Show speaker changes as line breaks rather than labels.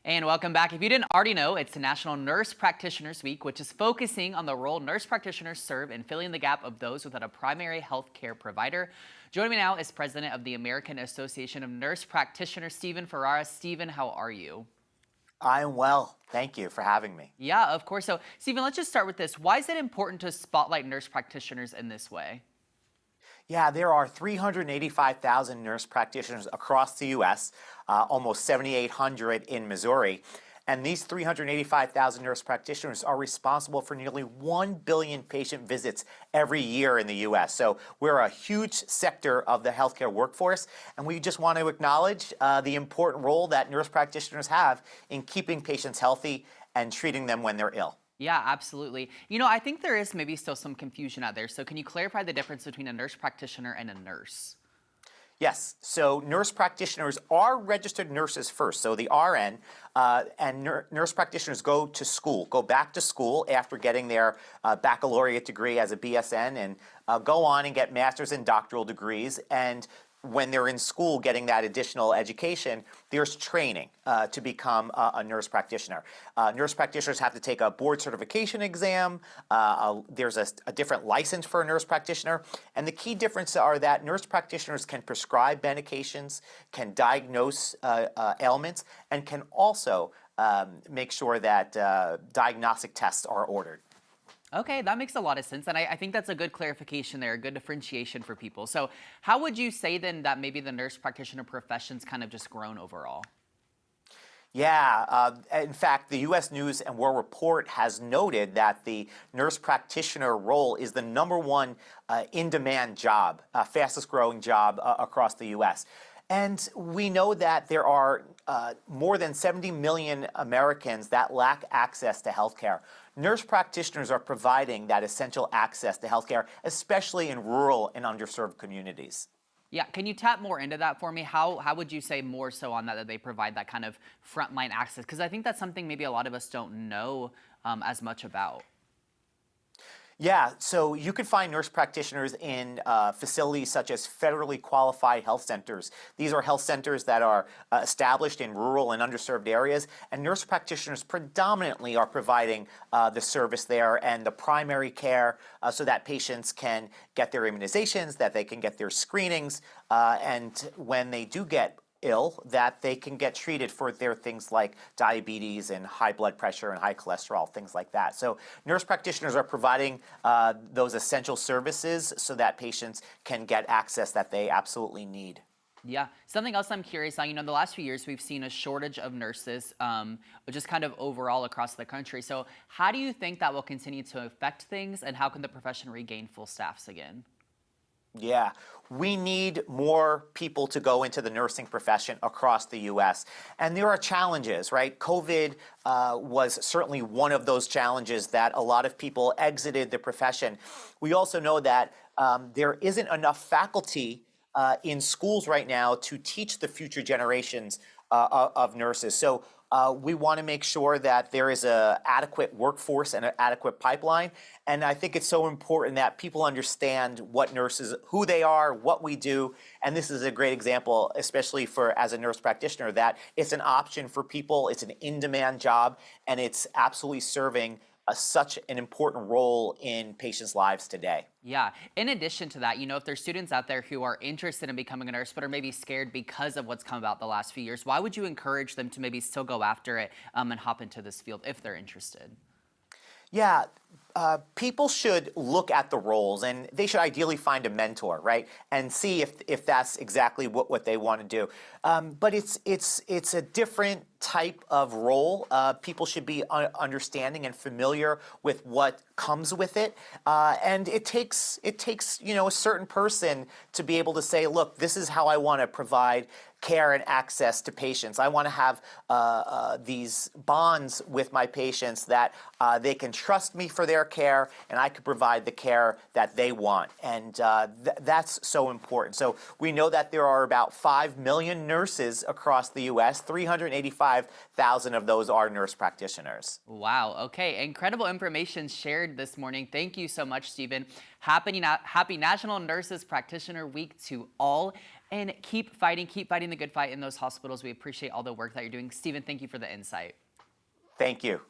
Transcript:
And welcome back. If you didn't already know, it's National Nurse Practitioners Week, which is focusing on the role nurse practitioners serve in filling the gap of those without a primary health care provider. Joining me now is President of the American Association of Nurse Practitioners, Stephen Ferrara. Stephen, how are you?
I'm well. Thank you for having me.
Yeah, of course. So, Stephen, let's just start with this. Why is it important to spotlight nurse practitioners in this way?
Yeah, there are 385,000 nurse practitioners across the U.S., almost 7,800 in Missouri. And these 385,000 nurse practitioners are responsible for nearly 1 billion patient visits every year in the U.S. So we're a huge sector of the healthcare workforce, and we just want to acknowledge the important role that nurse practitioners have in keeping patients healthy and treating them when they're ill.
Yeah, absolutely. I think there is maybe still some confusion out there. So, can you clarify the difference between a nurse practitioner and a nurse?
Yes, so nurse practitioners are registered nurses first, so the RN, and nurse practitioners go back to school after getting their baccalaureate degree as a BSN and go on and get master's and doctoral degrees. And when they're in school getting that additional education, there's training to become a nurse practitioner. Nurse practitioners have to take a board certification exam. There's a different license for a nurse practitioner. And the key differences are that nurse practitioners can prescribe medications, can diagnose ailments, and can also make sure that diagnostic tests are ordered.
Okay, that makes a lot of sense. And I think that's a good clarification there, a good differentiation for people. So, how would you say then that maybe the nurse practitioner profession's kind of just grown overall?
Yeah, in fact, the U.S. News and World Report has noted that the nurse practitioner role is the #1 in-demand job, fastest growing job across the U.S. And we know that there are more than 70 million Americans that lack access to healthcare. Nurse practitioners are providing that essential access to healthcare, especially in rural and underserved communities.
Yeah, can you tap more into that for me? How would you say more so on that they provide that kind of frontline access? Because I think that's something maybe a lot of us don't know as much about.
Yeah, so you can find nurse practitioners in facilities such as federally qualified health centers. These are health centers that are established in rural and underserved areas, and nurse practitioners predominantly are providing the service there and the primary care so that patients can get their immunizations, that they can get their screenings, and when they do get ill, that they can get treated for their things like diabetes and high blood pressure and high cholesterol, things like that. So nurse practitioners are providing those essential services so that patients can get access that they absolutely need.
Yeah, something else I'm curious on, the last few years we've seen a shortage of nurses, just kind of overall across the country. So how do you think that will continue to affect things, and how can the profession regain full staffs again?
Yeah, we need more people to go into the nursing profession across the U.S. And there are challenges, right? COVID was certainly one of those challenges that a lot of people exited the profession. We also know that there isn't enough faculty in schools right now to teach the future generations of nurses. So we want to make sure that there is an adequate workforce and an adequate pipeline. And I think it's so important that people understand what nurses, who they are, what we do. And this is a great example, especially for as a nurse practitioner, that it's an option for people. It's an in-demand job, and it's absolutely serving such an important role in patients' lives today.
Yeah. In addition to that, if there's students out there who are interested in becoming a nurse but are maybe scared because of what's come about the last few years, why would you encourage them to maybe still go after it and hop into this field if they're interested?
Yeah, people should look at the roles, and they should ideally find a mentor, right? And see if that's exactly what they want to do. But it's a different type of role. People should be understanding and familiar with what comes with it. And it takes a certain person to be able to say, look, this is how I want to provide care and access to patients. I want to have these bonds with my patients that they can trust me for their care, and I can provide the care that they want. And that's so important. So we know that there are about 5 million nurses across the U.S. 385,000 of those are nurse practitioners.
Wow. Okay. Incredible information shared this morning. Thank you so much, Stephen. Happy National Nurses Practitioner Week to all. And keep fighting the good fight in those hospitals. We appreciate all the work that you're doing. Stephen, thank you for the insight.
Thank you.